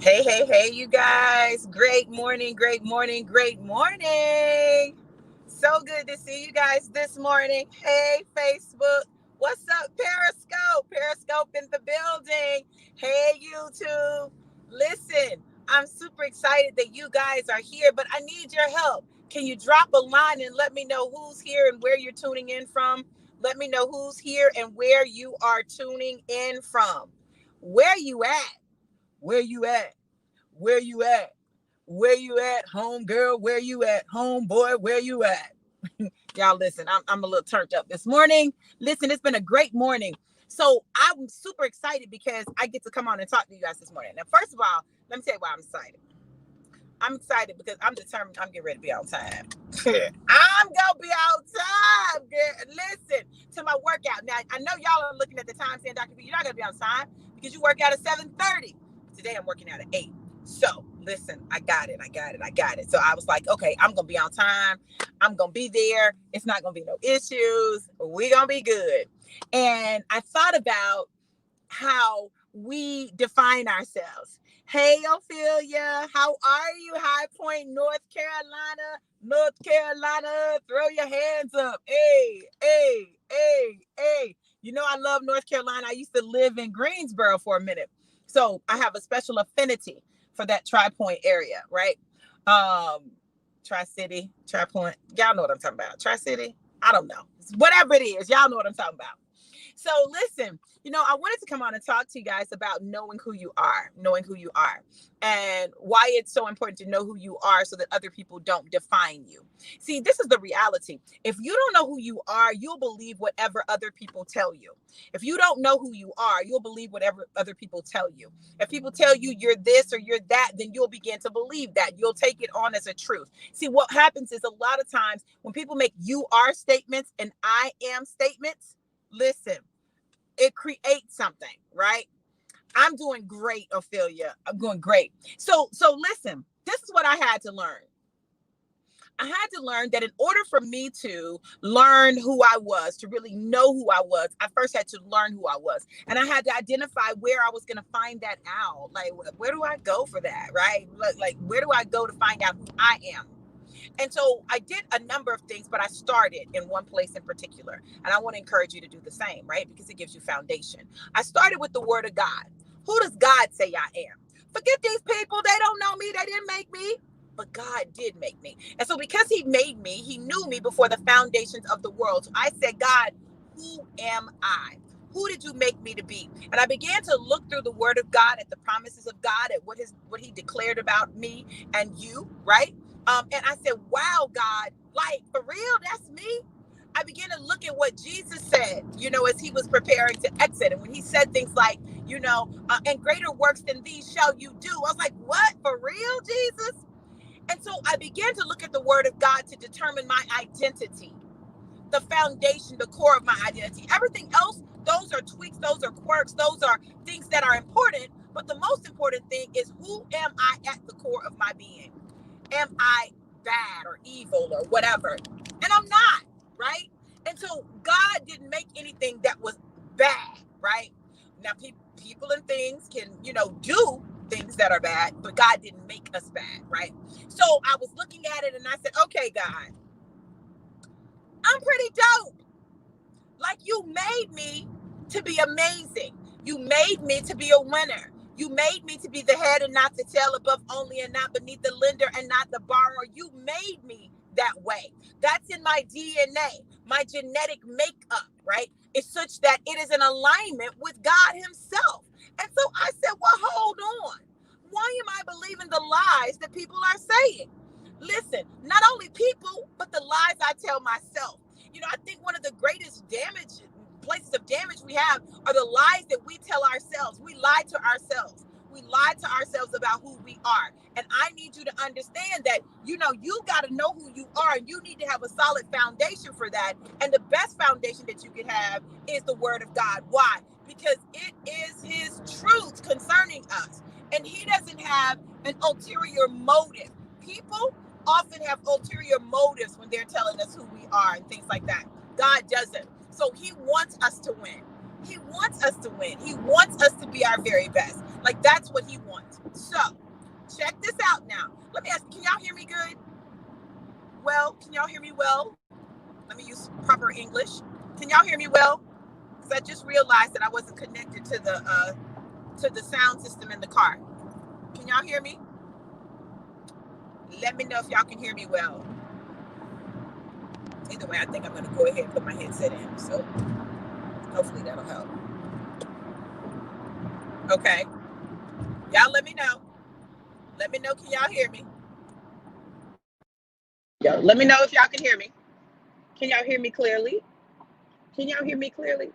Hey, hey, hey, you guys. Great morning, great morning, great morning. So good to see you guys this morning. Hey, Facebook. What's up, Periscope? Periscope in the building. Hey, YouTube. Listen, I'm super excited that you guys are here, but I need your help. Can you drop a line and let me know who's here and where you're tuning in from? Let me know who's here and where you are tuning in from. Where you at? Where you at? Where you at? Where you at, home girl? Where you at, home boy? Where you at? Y'all listen, I'm a little turned up this morning. Listen, it's been a great morning. So I'm super excited because I get to come on and talk to you guys this morning. Now, first of all, let me tell you why I'm excited. I'm excited because I'm determined I'm getting ready to be on time. I'm gonna be on time, girl. Listen to my workout. Now I know y'all are looking at the time saying, Dr. B, you're not gonna be on time because you work out at 7:30. Today I'm working out at 8. So listen, I got it. I got it. I got it. So I was like, okay, I'm gonna be on time. I'm gonna be there. It's not gonna be no issues. We're gonna be good. And I thought about how we define ourselves. Hey, Ophelia, how are you? High Point, North Carolina. North Carolina, throw your hands up. Hey, hey, hey, hey. You know, I love North Carolina. I used to live in Greensboro for a minute. So I have a special affinity for that Tri-Point area, right? Um, Tri-City, Tri-Point. Y'all know what I'm talking about. Tri-City? I don't know. Whatever it is, y'all know what I'm talking about. So listen, I wanted to come on and talk to you guys about knowing who you are, and why it's so important to know who you are so that other people don't define you. See, this is the reality. If you don't know who you are, you'll believe whatever other people tell you. If you don't know who you are, you'll believe whatever other people tell you. If people tell you you're this or you're that, then you'll begin to believe that. You'll take it on as a truth. See, what happens is a lot of times when people make you are statements and I am statements, listen, it creates something, right? I'm doing great, Ophelia. I'm doing great. So listen, this is what I had to learn. I had to learn that in order for me to learn who I was, to really know who I was, I first had to learn who I was. And I had to identify where I was going to find that out. Like, where do I go for that, right? Like, where do I go to find out who I am? And so I did a number of things, but I started in one place in particular. And I want to encourage you to do the same, right? Because it gives you foundation. I started with the word of God. Who does God say I am? Forget these people. They don't know me. They didn't make me. But God did make me. And so because he made me, he knew me before the foundations of the world. So I said, God, who am I? Who did you make me to be? And I began to look through the word of God at the promises of God, at what he declared about me and you, right? And I said, wow, God, like for real, that's me. I began to look at what Jesus said, as he was preparing to exit. And when he said things like, and greater works than these shall you do. I was like, what? For real, Jesus? And so I began to look at the word of God to determine my identity, the foundation, the core of my identity. Everything else, those are tweaks, those are quirks, those are things that are important. But the most important thing is, who am I at the core of my being? Am I bad or evil or whatever? And I'm not, right? And so God didn't make anything that was bad, right? Now, people and things can, do things that are bad, but God didn't make us bad, right? So I was looking at it and I said, okay, God, I'm pretty dope. Like, you made me to be amazing. You made me to be a winner. You made me to be the head and not the tail, above only and not beneath, the lender and not the borrower. You made me that way. That's in my DNA, my genetic makeup, right? It's such that it is in alignment with God himself. And so I said, well, hold on. Why am I believing the lies that people are saying? Listen, not only people, but the lies I tell myself. I think one of the greatest places of damage we have are the lies that we tell ourselves. We lie to ourselves. We lie to ourselves about who we are. And I need you to understand that, you got to know who you are, and you need to have a solid foundation for that. And the best foundation that you can have is the word of God. Why? Because it is his truth concerning us. And he doesn't have an ulterior motive. People often have ulterior motives when they're telling us who we are and things like that. God doesn't. So he wants us to win. He wants us to win. He wants us to be our very best. Like, that's what he wants. So check this out now. Let me ask, can y'all hear me good? Well, can y'all hear me well? Let me use proper English. Can y'all hear me well? Because I just realized that I wasn't connected to the sound system in the car. Can y'all hear me? Let me know if y'all can hear me well. Either way, I think I'm going to go ahead and put my headset in. So hopefully that'll help. Okay. Y'all let me know. Let me know, can y'all hear me? Yo, let me know if y'all can hear me. Can y'all hear me clearly? Can y'all hear me clearly?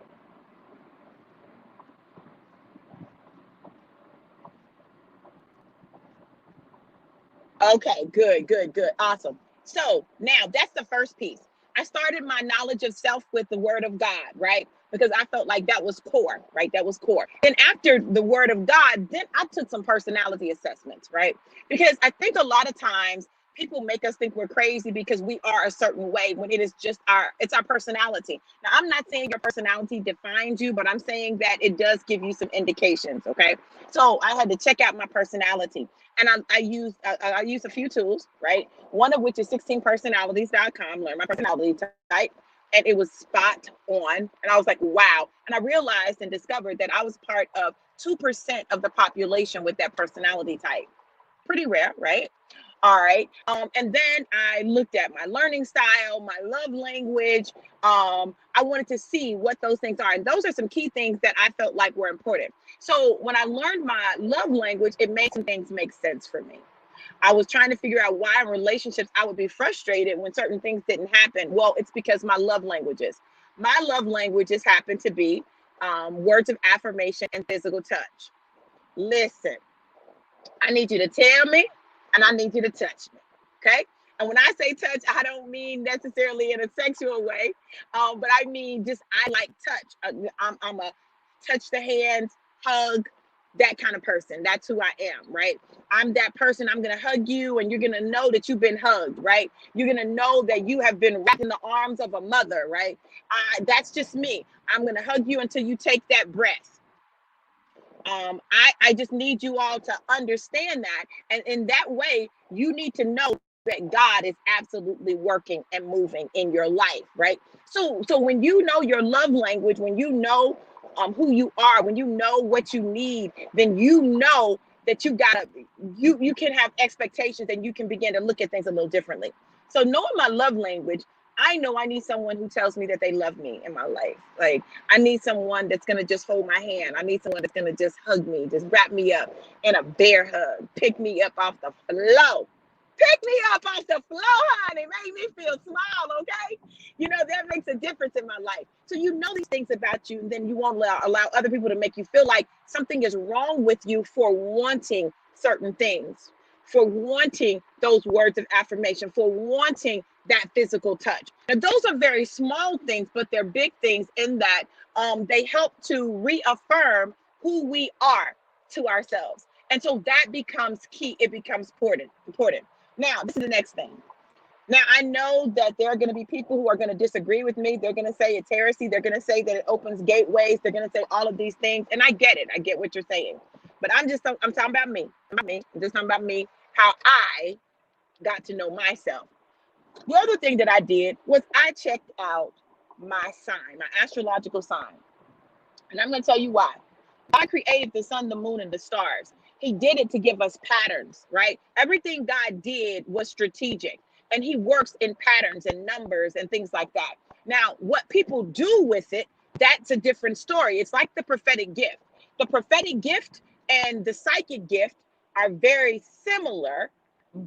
Okay, good. Awesome. So now that's the first piece. I started my knowledge of self with the word of God, right? Because I felt like that was core, right? That was core. Then after the word of God, then I took some personality assessments, right? Because I think a lot of times people make us think we're crazy because we are a certain way when it is just it's our personality. Now, I'm not saying your personality defines you, but I'm saying that it does give you some indications, okay? So I had to check out my personality. And I use a few tools, right? One of which is 16personalities.com, learn my personality type. And it was spot on. And I was like, wow. And I realized and discovered that I was part of 2% of the population with that personality type. Pretty rare, right? All right. And then I looked at my learning style, my love language. I wanted to see what those things are. And those are some key things that I felt like were important. So when I learned my love language, it made some things make sense for me. I was trying to figure out why in relationships I would be frustrated when certain things didn't happen. Well, it's because my love languages. My love languages happen to be words of affirmation and physical touch. Listen, I need you to tell me and I need you to touch me. Okay. And when I say touch, I don't mean necessarily in a sexual way, but I mean just I like touch. I'm a touch the hands, hug, that kind of person. That's who I am, right? I'm that person. I'm going to hug you and you're going to know that you've been hugged, right? You're going to know that you have been wrapped in the arms of a mother, right? That's just me. I'm going to hug you until you take that breath. I just need you all to understand that. And in that way, you need to know that God is absolutely working and moving in your life, right? So when you know your love language, when you know who you are, when you know what you need, then you know that you can have expectations and you can begin to look at things a little differently. So knowing my love language, I know I need someone who tells me that they love me in my life. Like I need someone that's going to just hold my hand. I need someone that's going to just hug me, just wrap me up in a bear hug, pick me up off the floor. Pick me up off the floor, honey. Make me feel small, okay? You know, that makes a difference in my life. So you know these things about you, and then you won't allow other people to make you feel like something is wrong with you for wanting certain things, for wanting those words of affirmation, for wanting that physical touch. Now, those are very small things, but they're big things in that they help to reaffirm who we are to ourselves. And so that becomes key. It becomes important. Now, this is the next thing. Now, I know that there are going to be people who are going to disagree with me. They're going to say it's heresy. They're going to say that it opens gateways. They're going to say all of these things. And I get it. I get what you're saying. But I'm talking about me. I'm just talking about me, how I got to know myself. The other thing that I did was I checked out my sign, my astrological sign. And I'm going to tell you why. God created the sun, the moon, and the stars. He did it to give us patterns, right? Everything God did was strategic, and He works in patterns and numbers and things like that. Now, what people do with it, that's a different story. It's like the prophetic gift. The prophetic gift and the psychic gift are very similar,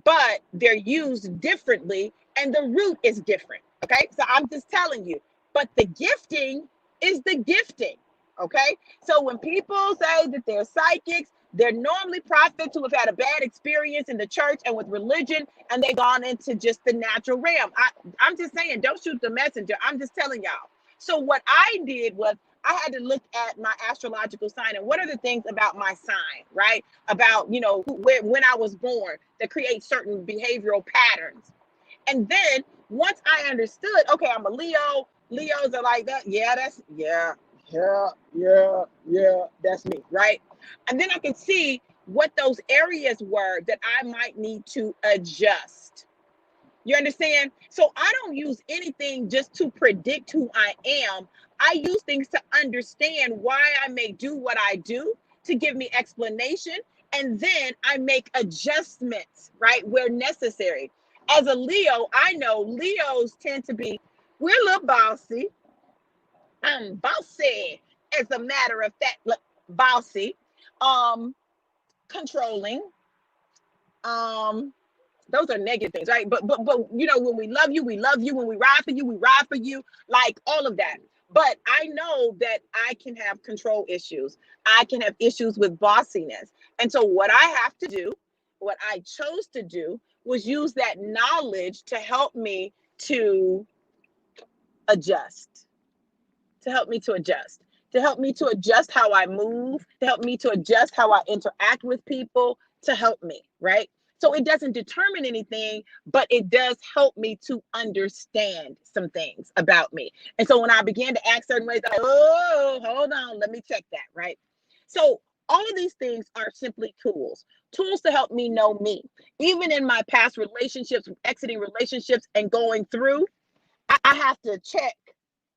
but they're used differently, and the root is different. Okay. So I'm just telling you, but the gifting is the gifting. Okay. So when people say that they're psychics, they're normally prophets who have had a bad experience in the church and with religion, and they've gone into just the natural realm. I'm just saying, don't shoot the messenger. I'm just telling y'all. So what I did was I had to look at my astrological sign and what are the things about my sign, right? About, you know, when I was born that create certain behavioral patterns. And then once I understood, okay, I'm a Leo. Leos are like that. Yeah, that's me, right? And then I could see what those areas were that I might need to adjust. You understand? So I don't use anything just to predict who I am. I use things to understand why I may do what I do, to give me explanation, and then I make adjustments, right, where necessary. As a Leo, I know Leos tend to be, we're a little bossy. I'm bossy, as a matter of fact, bossy, controlling, those are negative things, right? But you know, when we love you, we love you. When we ride for you, we ride for you, like all of that. But I know that I can have control issues. I can have issues with bossiness. And so what I have to do, what I chose to do, was use that knowledge to help me to adjust, to help me to adjust, to help me to adjust how I move, to help me to adjust how I interact with people, to help me, right? So it doesn't determine anything, but it does help me to understand some things about me. And so when I began to act certain ways, I'm like, oh, hold on, let me check that, right? So all of these things are simply tools, tools to help me know me. Even in my past relationships, exiting relationships and going through, I have to check,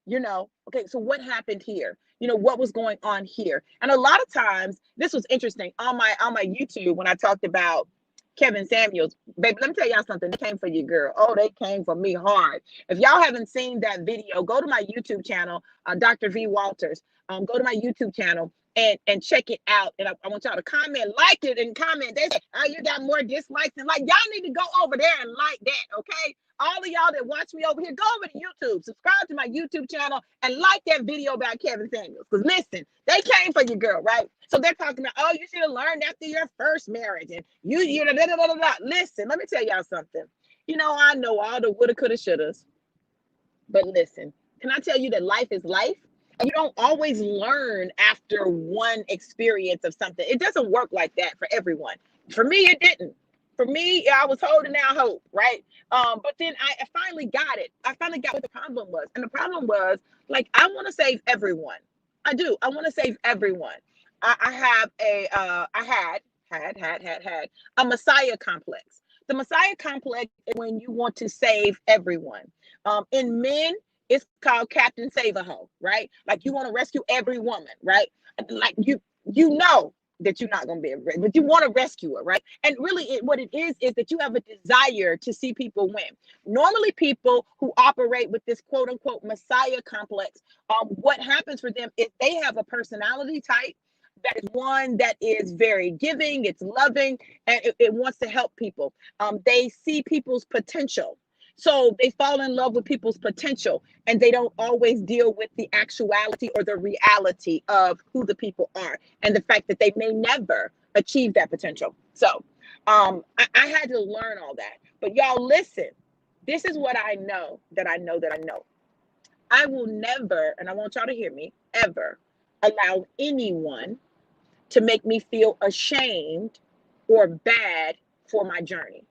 okay, so what happened here? What was going on here? And a lot of times, this was interesting on my YouTube when I talked about Kevin Samuels. Baby, let me tell y'all something. They came for you, girl. Oh, they came for me hard. If y'all haven't seen that video, go to my YouTube channel, Dr. V Walters. Go to my YouTube channel and check it out. And I want y'all to comment, like it, and comment. They say, oh, you got more dislikes than like. Y'all need to go over there and like that, okay? All of y'all that watch me over here, go over to YouTube, subscribe to my YouTube channel, and like that video about Kevin Samuels. Because listen, they came for you, girl, right? So they're talking about, oh, you should have learned after your first marriage. And you da, da, da, da, da. Listen, let me tell y'all something. I know all the woulda, coulda, shouldas. But listen, can I tell you that life is life? And you don't always learn after one experience of something. It doesn't work like that for everyone. For me, it didn't. For me, I was holding out hope, right? But then I finally got it. I finally got what the problem was. And the problem was, like, I want to save everyone. I do. I want to save everyone. I have had a Messiah complex. The Messiah complex is when you want to save everyone. In men, it's called Captain Save-A-Ho, right? Like you want to rescue every woman, right? Like you know that you're not going to be able to, but you want to rescue her, right? And really what it is that you have a desire to see people win. Normally people who operate with this quote unquote Messiah complex, what happens for them is they have a personality type that is one that is very giving, it's loving, and it wants to help people. They see people's potential. So they fall in love with people's potential, and they don't always deal with the actuality or the reality of who the people are and the fact that they may never achieve that potential. So I had to learn all that. But y'all, listen, this is what I know that I know that I know. I will never, and I want y'all to hear me, ever allow anyone to make me feel ashamed or bad for my journey.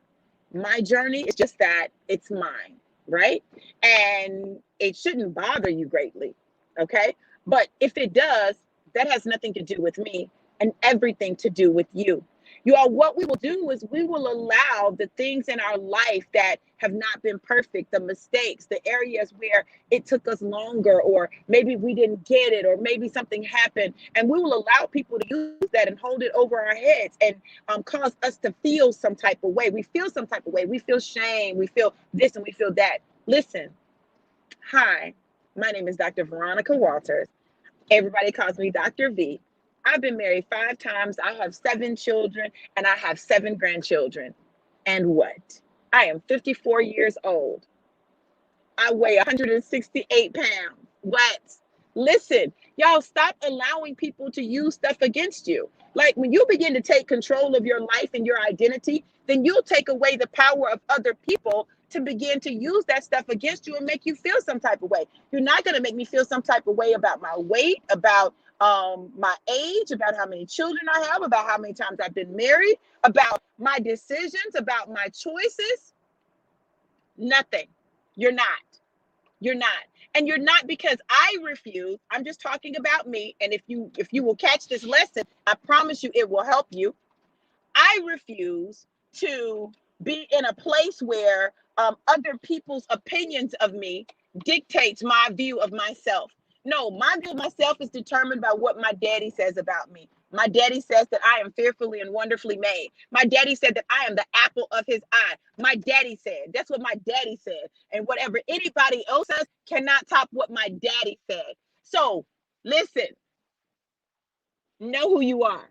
My journey is just that, it's mine, right? And it shouldn't bother you greatly, okay? But if it does, that has nothing to do with me and everything to do with you. You all, what we will do is we will allow the things in our life that have not been perfect, the mistakes, the areas where it took us longer, or maybe we didn't get it, or maybe something happened, and we will allow people to use that and hold it over our heads and cause us to feel some type of way. We feel some type of way. We feel shame. We feel this and we feel that. Listen, hi, my name is Dr. Veronica Walters. Everybody calls me Dr. V. I've been married 5 times. I have 7 children and I have 7 grandchildren. And what? I am 54 years old. I weigh 168 pounds. What? Listen, y'all, stop allowing people to use stuff against you. Like when you begin to take control of your life and your identity, then you'll take away the power of other people to begin to use that stuff against you and make you feel some type of way. You're not going to make me feel some type of way about my weight, about my age, about how many children I have, about how many times I've been married, about my decisions, about my choices. Nothing. You're not. You're not. And you're not because I refuse. I'm just talking about me. And if you will catch this lesson, I promise you it will help you. I refuse to be in a place where other people's opinions of me dictates my view of myself. No, my view of myself is determined by what my daddy says about me. My daddy says that I am fearfully and wonderfully made. My daddy said that I am the apple of his eye. My daddy said. That's what my daddy said. And whatever anybody else says cannot top what my daddy said. So listen, know who you are.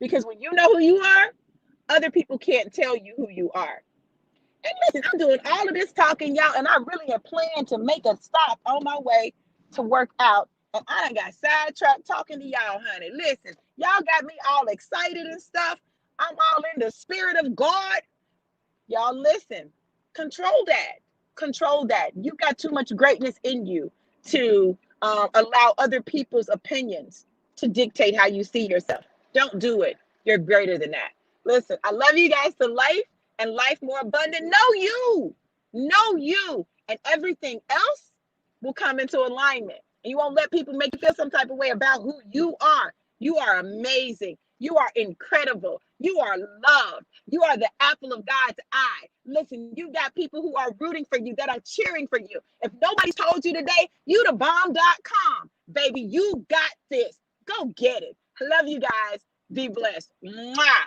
Because when you know who you are, other people can't tell you who you are. And listen, I'm doing all of this talking, y'all, and I really had planned to make a stop on my way to work out. And I done got sidetracked talking to y'all, honey. Listen, y'all got me all excited and stuff. I'm all in the spirit of God. Y'all listen, control that. Control that. You got too much greatness in you to allow other people's opinions to dictate how you see yourself. Don't do it. You're greater than that. Listen, I love you guys to life and life more abundant. Know you, and everything else will come into alignment. And you won't let people make you feel some type of way about who you are. You are amazing. You are incredible. You are loved. You are the apple of God's eye. Listen, you got people who are rooting for you, that are cheering for you. If nobody's told you today, you the bomb.com. Baby, you got this. Go get it. I love you guys. Be blessed. Mwah.